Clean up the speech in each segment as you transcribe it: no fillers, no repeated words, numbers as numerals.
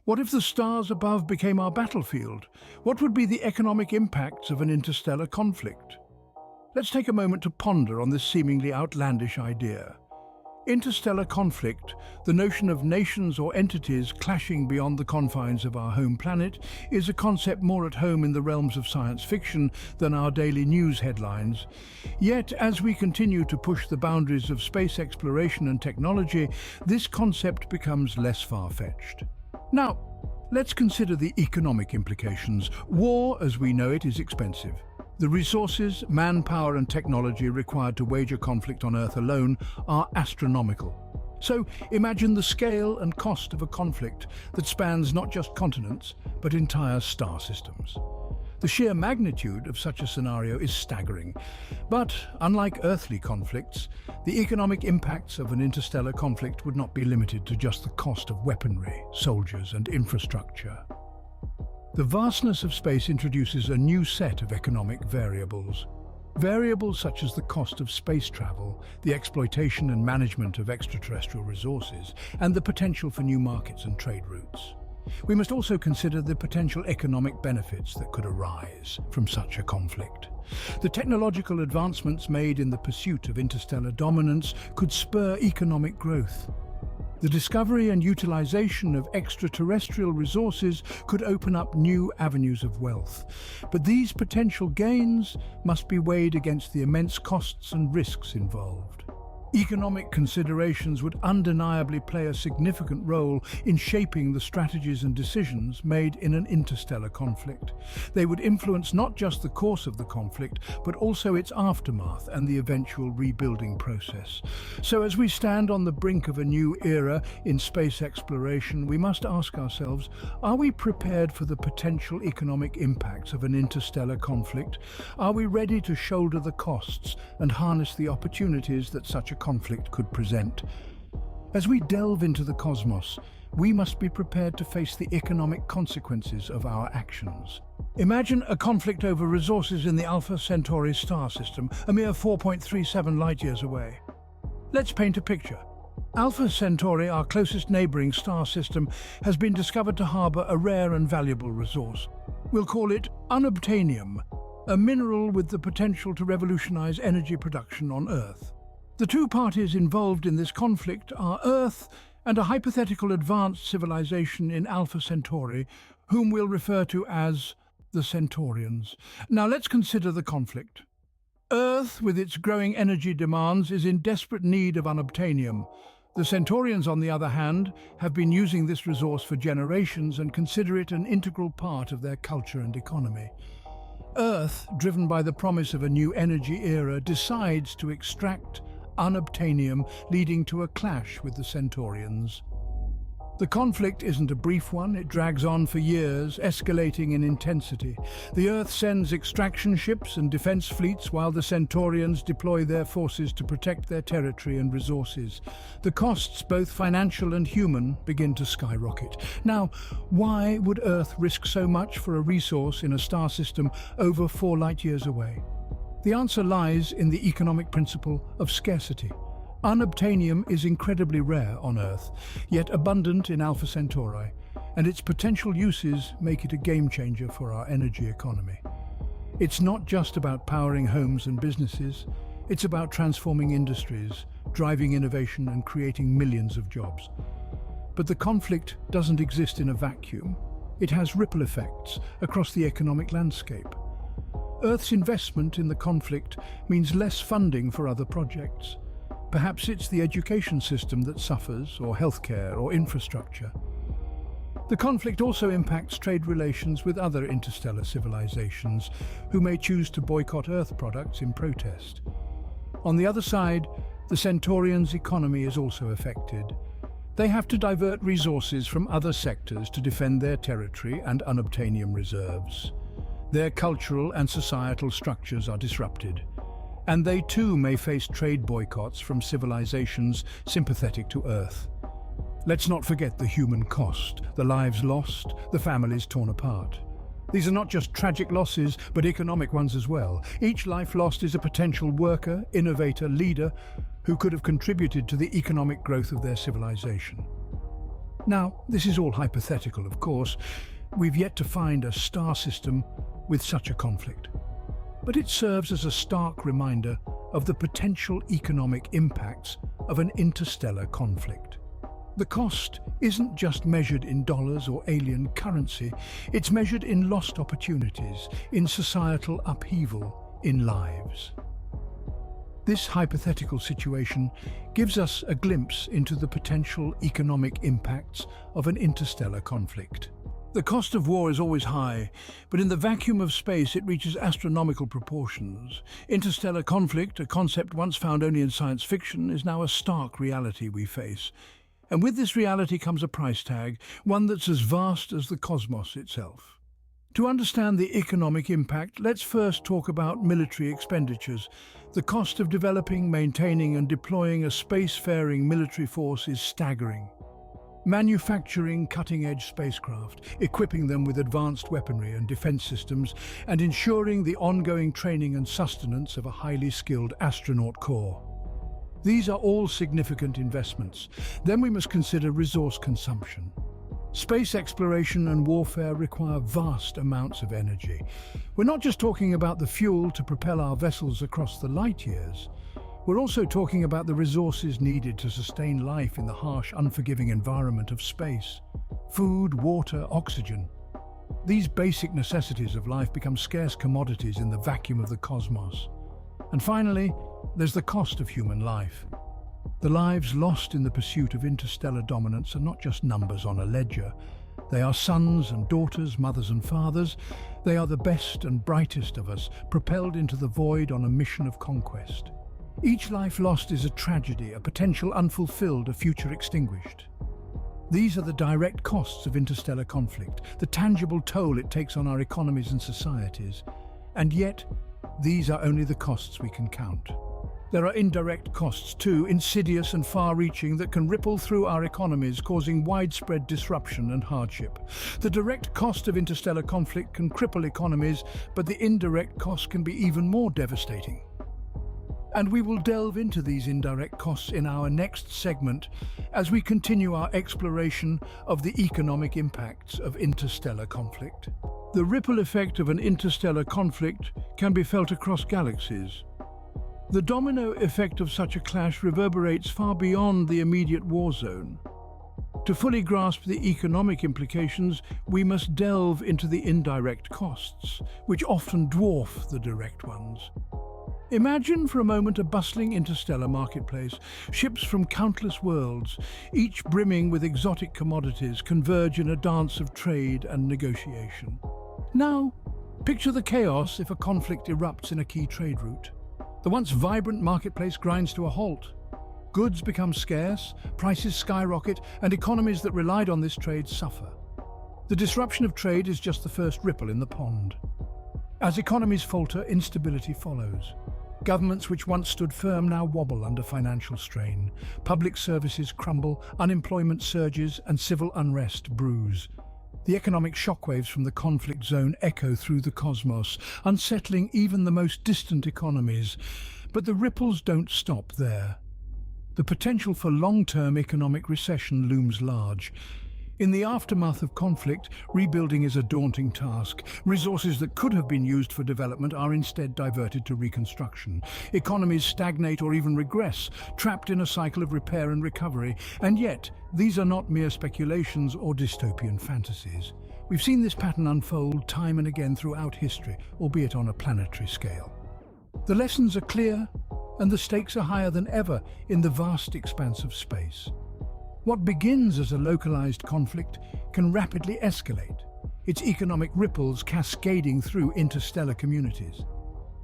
What if the stars above became our battlefield? What would be the economic impacts of an interstellar conflict? Let's take a moment to ponder on this seemingly outlandish idea. Interstellar conflict, the notion of nations or entities clashing beyond the confines of our home planet, is a concept more at home in the realms of science fiction than our daily news headlines. Yet, as we continue to push the boundaries of space exploration and technology, this concept becomes less far-fetched. Now, let's consider the economic implications. War, as we know it, is expensive. The resources, manpower and technology required to wage a conflict on Earth alone are astronomical. So imagine the scale and cost of a conflict that spans not just continents, but entire star systems. The sheer magnitude of such a scenario is staggering. But unlike earthly conflicts, the economic impacts of an interstellar conflict would not be limited to just the cost of weaponry, soldiers and infrastructure. The vastness of space introduces a new set of economic variables. Variables such as the cost of space travel, the exploitation and management of extraterrestrial resources, and the potential for new markets and trade routes. We must also consider the potential economic benefits that could arise from such a conflict. The technological advancements made in the pursuit of interstellar dominance could spur economic growth. The discovery and utilization of extraterrestrial resources could open up new avenues of wealth. But these potential gains must be weighed against the immense costs and risks involved. Economic considerations would undeniably play a significant role in shaping the strategies and decisions made in an interstellar conflict. They would influence not just the course of the conflict, but also its aftermath and the eventual rebuilding process. So as we stand on the brink of a new era in space exploration, we must ask ourselves, are we prepared for the potential economic impacts of an interstellar conflict? Are we ready to shoulder the costs and harness the opportunities that such a conflict could present? As we delve into the cosmos, we must be prepared to face the economic consequences of our actions. Imagine a conflict over resources in the Alpha Centauri star system, a mere 4.37 light-years away. Let's paint a picture. Alpha Centauri, our closest neighboring star system, has been discovered to harbor a rare and valuable resource. We'll call it unobtainium, a mineral with the potential to revolutionize energy production on Earth. The two parties involved in this conflict are Earth and a hypothetical advanced civilization in Alpha Centauri, whom we'll refer to as the Centaurians. Now let's consider the conflict. Earth, with its growing energy demands, is in desperate need of unobtainium. The Centaurians, on the other hand, have been using this resource for generations and consider it an integral part of their culture and economy. Earth, driven by the promise of a new energy era, decides to extract unobtainium, leading to a clash with the Centaurians. The conflict isn't a brief one, it drags on for years, escalating in intensity. The Earth sends extraction ships and defense fleets while the Centaurians deploy their forces to protect their territory and resources. The costs, both financial and human, begin to skyrocket. Now, why would Earth risk so much for a resource in a star system over 4 light-years away? The answer lies in the economic principle of scarcity. Unobtainium is incredibly rare on Earth, yet abundant in Alpha Centauri, and its potential uses make it a game-changer for our energy economy. It's not just about powering homes and businesses, it's about transforming industries, driving innovation and creating millions of jobs. But the conflict doesn't exist in a vacuum. It has ripple effects across the economic landscape. Earth's investment in the conflict means less funding for other projects. Perhaps it's the education system that suffers, or healthcare, or infrastructure. The conflict also impacts trade relations with other interstellar civilizations, who may choose to boycott Earth products in protest. On the other side, the Centaurians' economy is also affected. They have to divert resources from other sectors to defend their territory and unobtainium reserves. Their cultural and societal structures are disrupted, and they too may face trade boycotts from civilizations sympathetic to Earth. Let's not forget the human cost, the lives lost, the families torn apart. These are not just tragic losses, but economic ones as well. Each life lost is a potential worker, innovator, leader who could have contributed to the economic growth of their civilization. Now, this is all hypothetical, of course. We've yet to find a star system with such a conflict. But it serves as a stark reminder of the potential economic impacts of an interstellar conflict. The cost isn't just measured in dollars or alien currency, it's measured in lost opportunities, in societal upheaval, in lives. This hypothetical situation gives us a glimpse into the potential economic impacts of an interstellar conflict. The cost of war is always high, but in the vacuum of space it reaches astronomical proportions. Interstellar conflict, a concept once found only in science fiction, is now a stark reality we face. And with this reality comes a price tag, one that's as vast as the cosmos itself. To understand the economic impact, let's first talk about military expenditures. The cost of developing, maintaining and deploying a spacefaring military force is staggering. Manufacturing cutting-edge spacecraft, equipping them with advanced weaponry and defense systems, and ensuring the ongoing training and sustenance of a highly skilled astronaut corps. These are all significant investments. Then we must consider resource consumption. Space exploration and warfare require vast amounts of energy. We're not just talking about the fuel to propel our vessels across the light years. We're also talking about the resources needed to sustain life in the harsh, unforgiving environment of space. Food, water, oxygen. These basic necessities of life become scarce commodities in the vacuum of the cosmos. And finally, there's the cost of human life. The lives lost in the pursuit of interstellar dominance are not just numbers on a ledger. They are sons and daughters, mothers and fathers. They are the best and brightest of us, propelled into the void on a mission of conquest. Each life lost is a tragedy, a potential unfulfilled, a future extinguished. These are the direct costs of interstellar conflict, the tangible toll it takes on our economies and societies. And yet, these are only the costs we can count. There are indirect costs too, insidious and far-reaching, that can ripple through our economies, causing widespread disruption and hardship. The direct cost of interstellar conflict can cripple economies, but the indirect cost can be even more devastating. And we will delve into these indirect costs in our next segment as we continue our exploration of the economic impacts of interstellar conflict. The ripple effect of an interstellar conflict can be felt across galaxies. The domino effect of such a clash reverberates far beyond the immediate war zone. To fully grasp the economic implications, we must delve into the indirect costs, which often dwarf the direct ones. Imagine for a moment a bustling interstellar marketplace. Ships from countless worlds, each brimming with exotic commodities, converge in a dance of trade and negotiation. Now, picture the chaos if a conflict erupts in a key trade route. The once vibrant marketplace grinds to a halt. Goods become scarce, prices skyrocket, and economies that relied on this trade suffer. The disruption of trade is just the first ripple in the pond. As economies falter, instability follows. Governments which once stood firm now wobble under financial strain. Public services crumble, unemployment surges, and civil unrest brews. The economic shockwaves from the conflict zone echo through the cosmos, unsettling even the most distant economies. But the ripples don't stop there. The potential for long-term economic recession looms large. In the aftermath of conflict, rebuilding is a daunting task. Resources that could have been used for development are instead diverted to reconstruction. Economies stagnate or even regress, trapped in a cycle of repair and recovery. And yet, these are not mere speculations or dystopian fantasies. We've seen this pattern unfold time and again throughout history, albeit on a planetary scale. The lessons are clear, and the stakes are higher than ever in the vast expanse of space. What begins as a localized conflict can rapidly escalate, its economic ripples cascading through interstellar communities.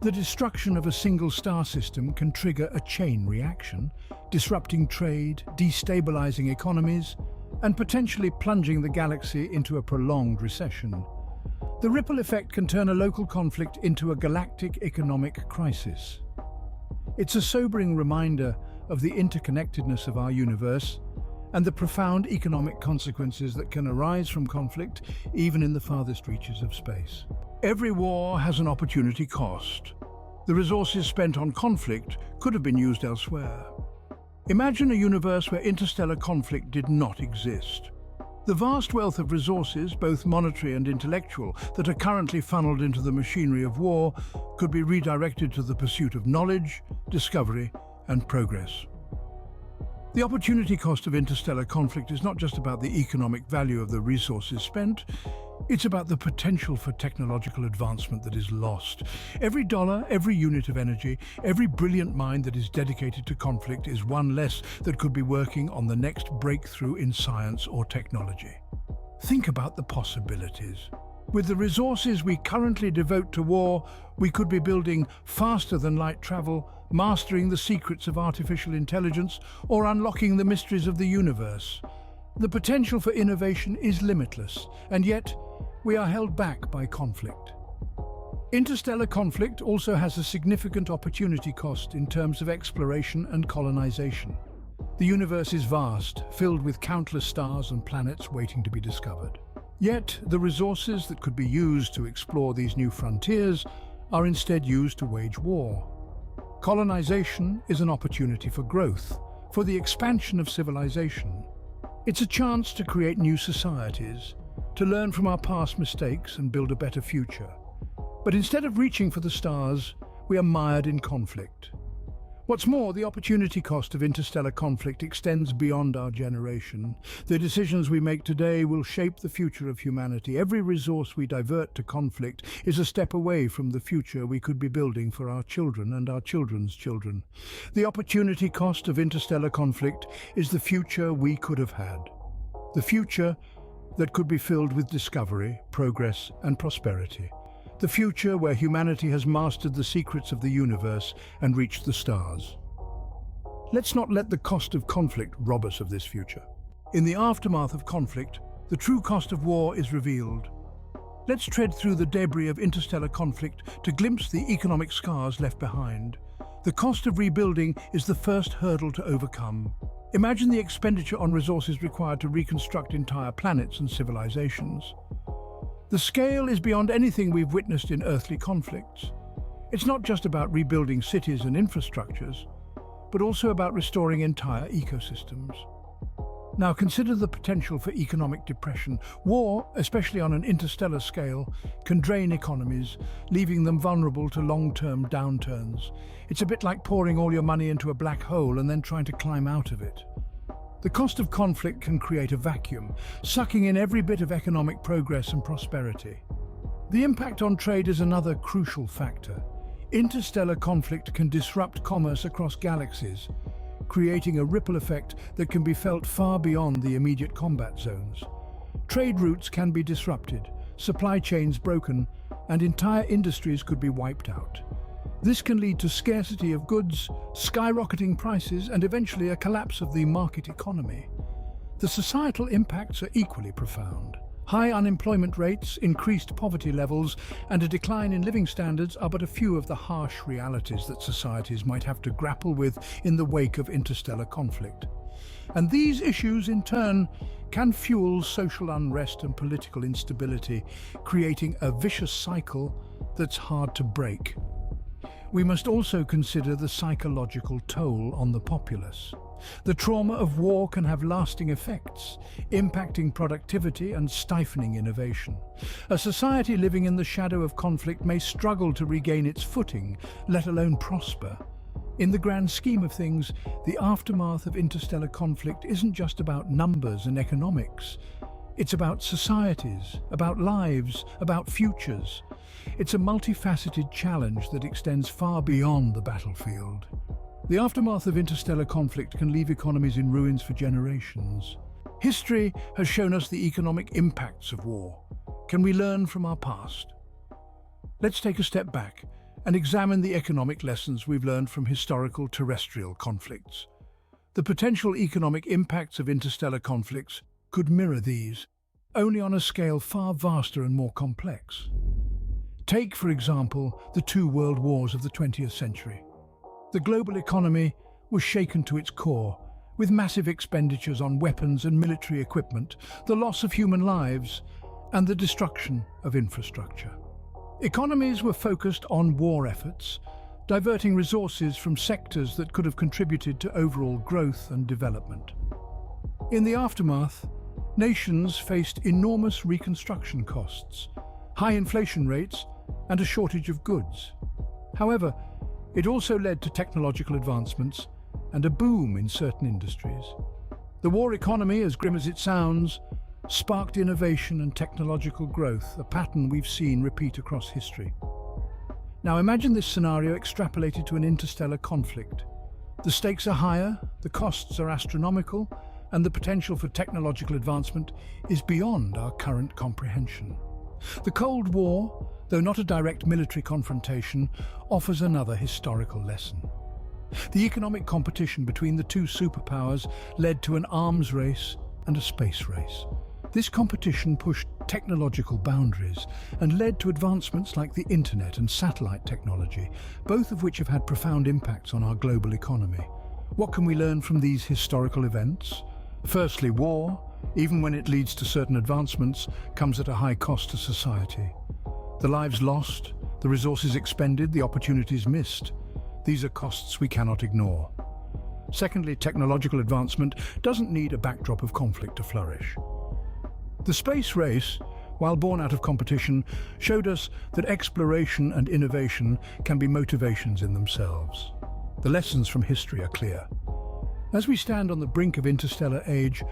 The destruction of a single star system can trigger a chain reaction, disrupting trade, destabilizing economies, and potentially plunging the galaxy into a prolonged recession. The ripple effect can turn a local conflict into a galactic economic crisis. It's a sobering reminder of the interconnectedness of our universe and the profound economic consequences that can arise from conflict, even in the farthest reaches of space. Every war has an opportunity cost. The resources spent on conflict could have been used elsewhere. Imagine a universe where interstellar conflict did not exist. The vast wealth of resources, both monetary and intellectual, that are currently funneled into the machinery of war could be redirected to the pursuit of knowledge, discovery, and progress. The opportunity cost of interstellar conflict is not just about the economic value of the resources spent, it's about the potential for technological advancement that is lost. Every dollar, every unit of energy, every brilliant mind that is dedicated to conflict is one less that could be working on the next breakthrough in science or technology. Think about the possibilities. With the resources we currently devote to war, we could be building faster than light travel, mastering the secrets of artificial intelligence, or unlocking the mysteries of the universe. The potential for innovation is limitless, and yet we are held back by conflict. Interstellar conflict also has a significant opportunity cost in terms of exploration and colonization. The universe is vast, filled with countless stars and planets waiting to be discovered. Yet, the resources that could be used to explore these new frontiers are instead used to wage war. Colonization is an opportunity for growth, for the expansion of civilization. It's a chance to create new societies, to learn from our past mistakes and build a better future. But instead of reaching for the stars, we are mired in conflict. What's more, the opportunity cost of interstellar conflict extends beyond our generation. The decisions we make today will shape the future of humanity. Every resource we divert to conflict is a step away from the future we could be building for our children and our children's children. The opportunity cost of interstellar conflict is the future we could have had. The future that could be filled with discovery, progress, and prosperity. The future where humanity has mastered the secrets of the universe and reached the stars. Let's not let the cost of conflict rob us of this future. In the aftermath of conflict, the true cost of war is revealed. Let's tread through the debris of interstellar conflict to glimpse the economic scars left behind. The cost of rebuilding is the first hurdle to overcome. Imagine the expenditure on resources required to reconstruct entire planets and civilizations. The scale is beyond anything we've witnessed in earthly conflicts. It's not just about rebuilding cities and infrastructures, but also about restoring entire ecosystems. Now consider the potential for economic depression. War, especially on an interstellar scale, can drain economies, leaving them vulnerable to long-term downturns. It's a bit like pouring all your money into a black hole and then trying to climb out of it. The cost of conflict can create a vacuum, sucking in every bit of economic progress and prosperity. The impact on trade is another crucial factor. Interstellar conflict can disrupt commerce across galaxies, creating a ripple effect that can be felt far beyond the immediate combat zones. Trade routes can be disrupted, supply chains broken, and entire industries could be wiped out. This can lead to scarcity of goods, skyrocketing prices, and eventually a collapse of the market economy. The societal impacts are equally profound. High unemployment rates, increased poverty levels, and a decline in living standards are but a few of the harsh realities that societies might have to grapple with in the wake of interstellar conflict. And these issues, in turn, can fuel social unrest and political instability, creating a vicious cycle that's hard to break. We must also consider the psychological toll on the populace. The trauma of war can have lasting effects, impacting productivity and stifling innovation. A society living in the shadow of conflict may struggle to regain its footing, let alone prosper. In the grand scheme of things, the aftermath of interstellar conflict isn't just about numbers and economics. It's about societies, about lives, about futures. It's a multifaceted challenge that extends far beyond the battlefield. The aftermath of interstellar conflict can leave economies in ruins for generations. History has shown us the economic impacts of war. Can we learn from our past? Let's take a step back and examine the economic lessons we've learned from historical terrestrial conflicts. The potential economic impacts of interstellar conflicts could mirror these, only on a scale far vaster and more complex. Take, for example, the two world wars of the 20th century. The global economy was shaken to its core, with massive expenditures on weapons and military equipment, the loss of human lives, and the destruction of infrastructure. Economies were focused on war efforts, diverting resources from sectors that could have contributed to overall growth and development. In the aftermath, nations faced enormous reconstruction costs, high inflation rates, and a shortage of goods. However, it also led to technological advancements and a boom in certain industries. The war economy, as grim as it sounds, sparked innovation and technological growth, a pattern we've seen repeat across history. Now imagine this scenario extrapolated to an interstellar conflict. The stakes are higher, the costs are astronomical, and the potential for technological advancement is beyond our current comprehension. The Cold War, though not a direct military confrontation, offers another historical lesson. The economic competition between the two superpowers led to an arms race and a space race. This competition pushed technological boundaries and led to advancements like the internet and satellite technology, both of which have had profound impacts on our global economy. What can we learn from these historical events? Firstly, war, even when it leads to certain advancements, comes at a high cost to society. The lives lost, the resources expended, the opportunities missed. These are costs we cannot ignore. Secondly, technological advancement doesn't need a backdrop of conflict to flourish. The space race, while born out of competition, showed us that exploration and innovation can be motivations in themselves. The lessons from history are clear. As we stand on the brink of interstellar age,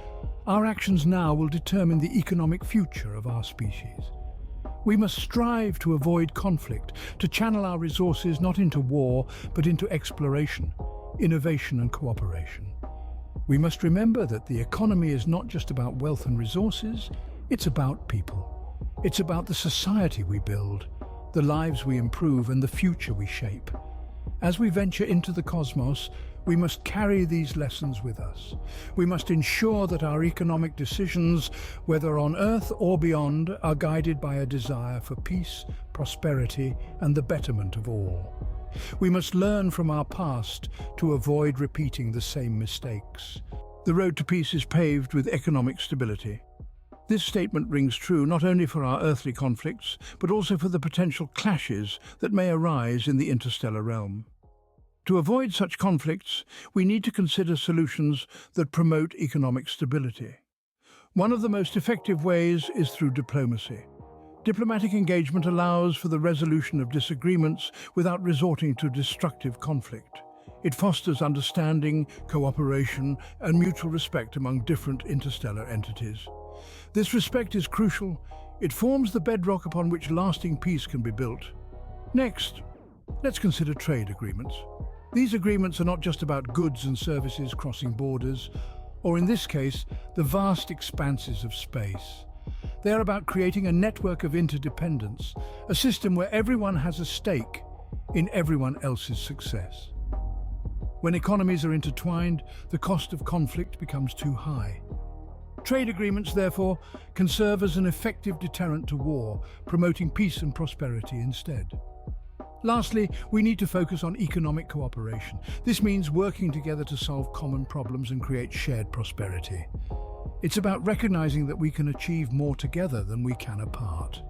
our actions now will determine the economic future of our species. We must strive to avoid conflict, to channel our resources not into war, but into exploration, innovation and cooperation. We must remember that the economy is not just about wealth and resources, it's about people. It's about the society we build, the lives we improve and the future we shape. As we venture into the cosmos, we must carry these lessons with us. We must ensure that our economic decisions, whether on Earth or beyond, are guided by a desire for peace, prosperity, and the betterment of all. We must learn from our past to avoid repeating the same mistakes. The road to peace is paved with economic stability. This statement rings true not only for our earthly conflicts, but also for the potential clashes that may arise in the interstellar realm. To avoid such conflicts, we need to consider solutions that promote economic stability. One of the most effective ways is through diplomacy. Diplomatic engagement allows for the resolution of disagreements without resorting to destructive conflict. It fosters understanding, cooperation, and mutual respect among different interstellar entities. This respect is crucial. It forms the bedrock upon which lasting peace can be built. Next, let's consider trade agreements. These agreements are not just about goods and services crossing borders, or in this case, the vast expanses of space. They are about creating a network of interdependence, a system where everyone has a stake in everyone else's success. When economies are intertwined, the cost of conflict becomes too high. Trade agreements, therefore, can serve as an effective deterrent to war, promoting peace and prosperity instead. Lastly, we need to focus on economic cooperation. This means working together to solve common problems and create shared prosperity. It's about recognizing that we can achieve more together than we can apart.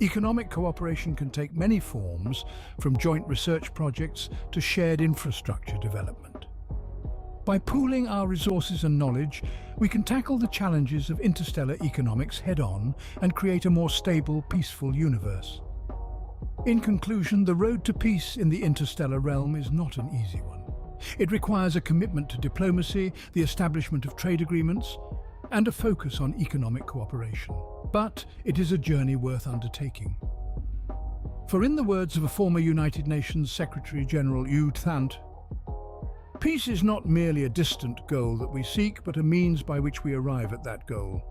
Economic cooperation can take many forms, from joint research projects to shared infrastructure development. By pooling our resources and knowledge, we can tackle the challenges of interstellar economics head-on and create a more stable, peaceful universe. In conclusion, the road to peace in the interstellar realm is not an easy one. It requires a commitment to diplomacy, the establishment of trade agreements, and a focus on economic cooperation. But it is a journey worth undertaking. For in the words of a former United Nations Secretary-General U Thant, peace is not merely a distant goal that we seek, but a means by which we arrive at that goal.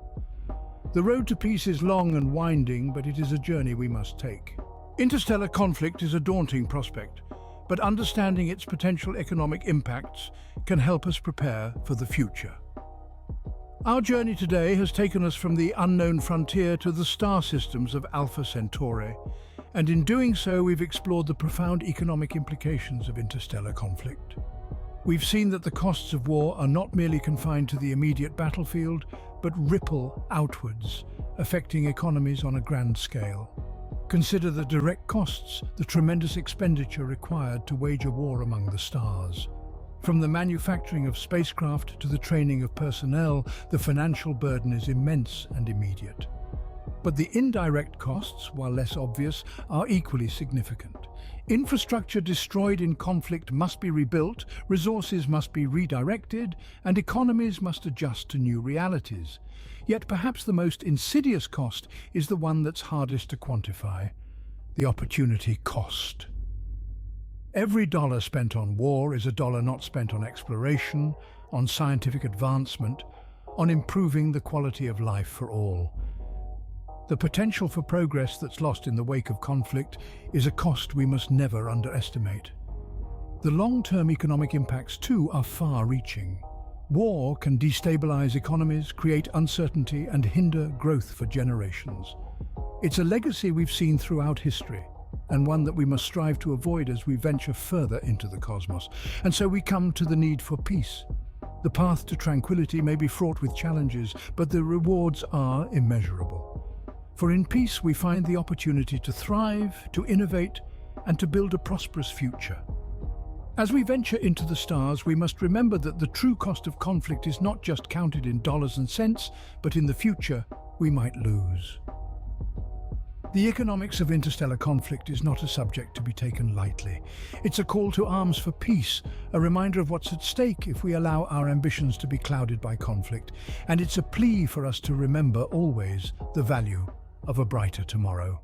The road to peace is long and winding, but it is a journey we must take. Interstellar conflict is a daunting prospect, but understanding its potential economic impacts can help us prepare for the future. Our journey today has taken us from the unknown frontier to the star systems of Alpha Centauri, and in doing so we've explored the profound economic implications of interstellar conflict. We've seen that the costs of war are not merely confined to the immediate battlefield, but ripple outwards, affecting economies on a grand scale. Consider the direct costs, the tremendous expenditure required to wage a war among the stars. From the manufacturing of spacecraft to the training of personnel, the financial burden is immense and immediate. But the indirect costs, while less obvious, are equally significant. Infrastructure destroyed in conflict must be rebuilt, resources must be redirected, and economies must adjust to new realities. Yet perhaps the most insidious cost is the one that's hardest to quantify: the opportunity cost. Every dollar spent on war is a dollar not spent on exploration, on scientific advancement, on improving the quality of life for all. The potential for progress that's lost in the wake of conflict is a cost we must never underestimate. The long-term economic impacts, too, are far-reaching. War can destabilize economies, create uncertainty, and hinder growth for generations. It's a legacy we've seen throughout history, and one that we must strive to avoid as we venture further into the cosmos. And so we come to the need for peace. The path to tranquility may be fraught with challenges, but the rewards are immeasurable. For in peace we find the opportunity to thrive, to innovate, and to build a prosperous future. As we venture into the stars, we must remember that the true cost of conflict is not just counted in dollars and cents, but in the future we might lose. The economics of interstellar conflict is not a subject to be taken lightly. It's a call to arms for peace, a reminder of what's at stake if we allow our ambitions to be clouded by conflict, and it's a plea for us to remember always the value of a brighter tomorrow.